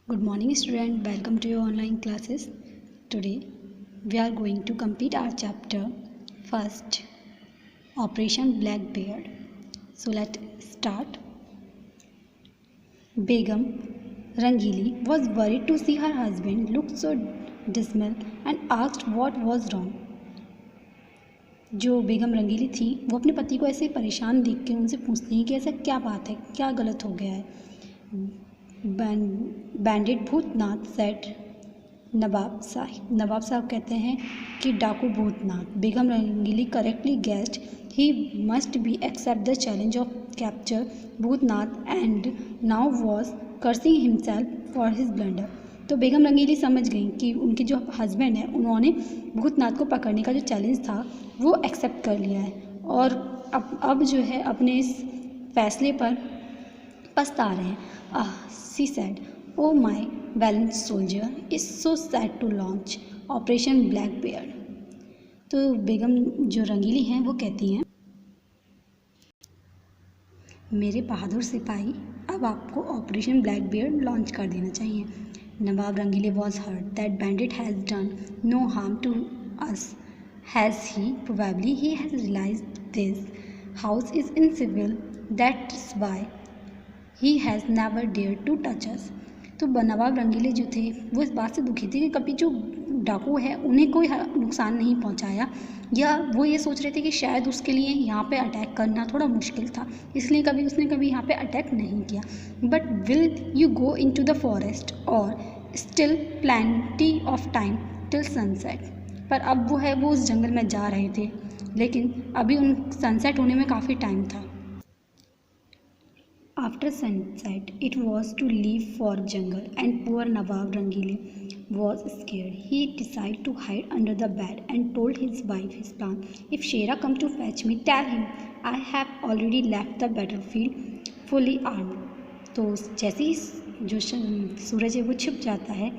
Good morning student, welcome to your online classes. Today we are going to complete our chapter first, Operation Blackbeard. So let's start. Begum Rangili was worried to see her husband look so dismal and asked what was wrong. जो बेगम रंगीली थी वो अपने पति को ऐसे परेशान देख के उनसे पूछती है कि ऐसा क्या बात है, क्या गलत हो गया है. बैंडिट भूतनाथ सेट नवाब साहब कहते हैं कि डाकू Bhootnath. Begum Rangili correctly guessed he must be accept the challenge of capture Bhootnath and now was cursing himself for his blunder. तो बेगम रंगीली समझ गई कि उनके जो हस्बैंड हैं उन्होंने भूतनाथ को पकड़ने का जो चैलेंज था वो एक्सेप्ट कर लिया है और अब जो है अपने इस फैसले पर पछता रहे हैं. She said, "Oh my valiant soldier, it's so sad to launch Operation Blackbeard." तो बेगम जो रंगीली हैं वो कहती हैं, मेरे बहादुर सिपाही अब आपको ऑपरेशन ब्लैकबियर्ड लॉन्च कर देना चाहिए. Nawab Rangeele was hurt that bandit has done no harm to us. Has he probably he has realised this house is invincible, that's why he has never dare to touch us. तो नवाब रंगीले जो थे वो इस बात से दुखी थे कि कभी जो डाकू है उन्हें कोई नुकसान नहीं पहुंचाया, या वो ये सोच रहे थे कि शायद उसके लिए यहाँ पे अटैक करना थोड़ा मुश्किल था, इसलिए उसने कभी यहाँ पे अटैक नहीं किया. But will you go in to the forest और still plenty of time till sunset. पर अब वो उस जंगल में जा रहे थे, लेकिन अभी उन सनसेट होने में काफ़ी टाइम था. After sunset, it was to leave for jungle, and poor Nawab Rangile was scared. He decided to hide under the bed and told his wife his plan. If Shera come to fetch me, tell him I have already left the battlefield fully armed. तो जैसे ही जो सूरज है वो छिप जाता है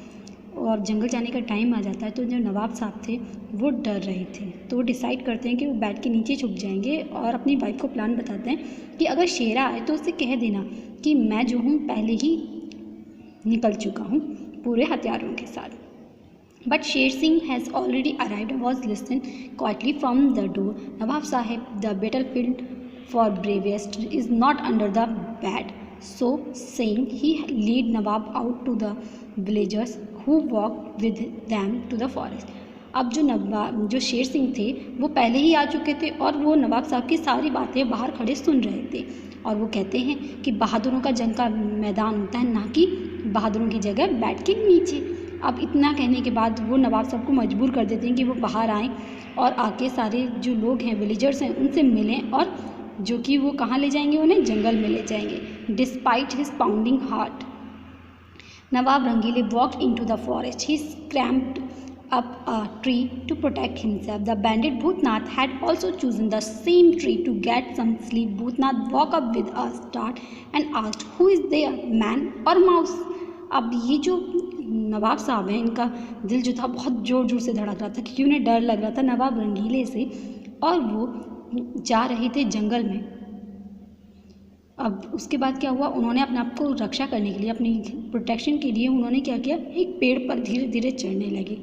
और जंगल जाने का टाइम आ जाता है, तो जो नवाब साहब थे वो डर रहे थे. तो वो डिसाइड करते हैं कि वो बेड के नीचे छुप जाएंगे और अपनी वाइफ को प्लान बताते हैं कि अगर शेरा आए तो उससे कह देना कि मैं जो हूँ पहले ही निकल चुका हूँ पूरे हथियारों के साथ. But Sher Singh has already arrived was listen quietly from the door. Nawab Saheb, the battle field for bravest is not under the bed. So saying, he lead Nawab out to the villagers who walked with them to the forest. अब जो शेर सिंह थे वो पहले ही आ चुके थे और वो नवाब साहब की सारी बातें बाहर खड़े सुन रहे थे. और वो कहते हैं कि बहादुरों का जंग का मैदान होता है, ना कि बहादुरों की जगह बैठ के नीचे. अब इतना कहने के बाद वो नवाब साहब को मजबूर कर देते हैं कि वो बाहर आएँ और आके सारे जो लोग हैं, विलेजर्स हैं, उनसे मिलें और जो कि वो कहाँ ले जाएंगे, उन्हें जंगल में ले जाएंगे. Despite his pounding heart, Nawab Rangeele walked into the forest. He scrambled up a tree to protect himself. The bandit Bhutnath had also chosen the same tree to get some sleep. Bhutnath walked up with a start and asked, "Who is there, man or mouse?" अब ये जो नवाब साहब हैं इनका दिल जो था बहुत ज़ोर ज़ोर से धड़क रहा था क्योंकि उन्हें डर लग रहा था नवाब रंगीले से, और वो जा रहे थे जंगल में. अब उसके बाद क्या हुआ, उन्होंने अपने आप को रक्षा करने के लिए, अपनी प्रोटेक्शन के लिए उन्होंने क्या किया, एक पेड़ पर धीरे धीरे चढ़ने लगे.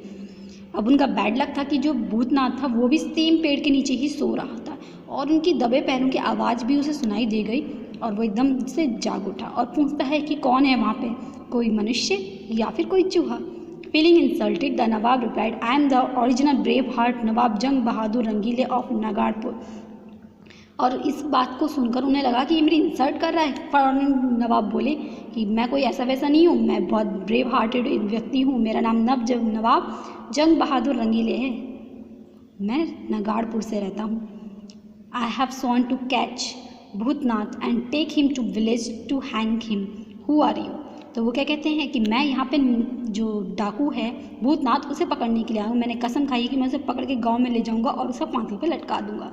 अब उनका बैड लक था कि जो भूतनाथ था वो भी सेम पेड़ के नीचे ही सो रहा था और उनकी दबे पैरों की आवाज़ भी उसे सुनाई दे गई और वो एकदम से जाग उठा और पूछता है कि कौन है वहाँ पे, कोई मनुष्य या फिर कोई चूहा. Feeling insulted, the Nawab replied, "I am the original brave heart Nawab Jung Bahadur रंगीले of नगाड़पुर." और इस बात को सुनकर उन्हें लगा कि ये मेरी इंसल्ट कर रहा है. फौरन नवाब बोले कि मैं कोई ऐसा वैसा नहीं हूँ, मैं बहुत ब्रेव हार्टेड व्यक्ति हूँ, मेरा नाम नवाब जंग बहादुर रंगीले है, मैं नगाड़पुर से रहता हूँ. I have sworn to catch Bhootnath and take him to village to hang him. Who are you? तो वो क्या कहते हैं कि मैं यहाँ पे जो डाकू है भूतनाथ उसे पकड़ने के लिए आया हूँ. मैंने कसम खाई है कि मैं उसे पकड़ के गाँव में ले जाऊँगा और उसका फांसी पे लटका दूँगा.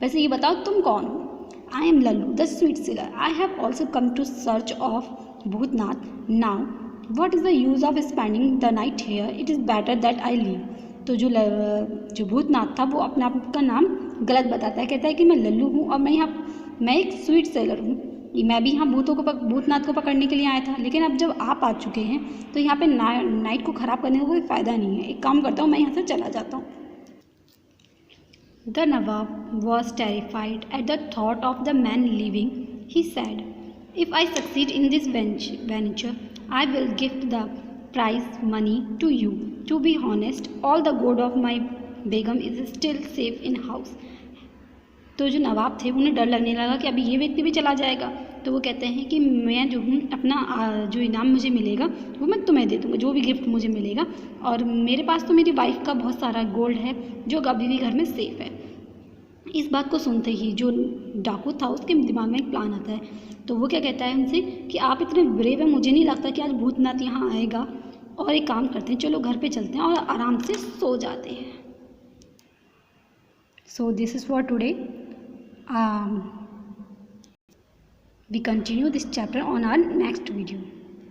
वैसे ये बताओ तुम कौन हो? I am Lallu the sweet seller. I have also come to search of Bhootnath. Now what is the use of spending the night here, it is better that I leave. तो जो भूतनाथ था वो अपने आप का नाम गलत बताता है, कहता है कि मैं लल्लू हूँ और मैं एक स्वीट सेलर हूँ मैं भी यहाँ भूतनाथ को पकड़ने के लिए आया था, लेकिन अब जब आप आ चुके हैं तो यहाँ पे नाइट को ख़राब करने का कोई फ़ायदा नहीं है। एक काम करता हूँ, मैं यहाँ से चला जाता हूँ। The Nawab was terrified at the thought of the man leaving. He said, "If I succeed in this venture, I will gift the prize money to you. To be honest, all the gold of my Begum is still safe in house." तो जो नवाब थे उन्हें डर लगने लगा कि अभी ये व्यक्ति भी चला जाएगा। तो वो कहते हैं कि मैं जो हूँ अपना जो इनाम मुझे मिलेगा वो मैं तुम्हें दे दूँगा, जो भी गिफ्ट मुझे मिलेगा, और मेरे पास तो मेरी वाइफ का बहुत सारा गोल्ड है जो अभी भी घर में सेफ़ है। इस बात को सुनते ही जो डाकू था उसके दिमाग में एक प्लान आता है। तो वो क्या कहता है उनसे कि आप इतने ब्रेव हैं, मुझे नहीं लगता कि आज भूतनाथ यहाँ आएगा, और एक काम करते हैं, चलो घर पे चलते हैं और आराम से सो जाते हैं। So this is for today. We continue this chapter on our next video.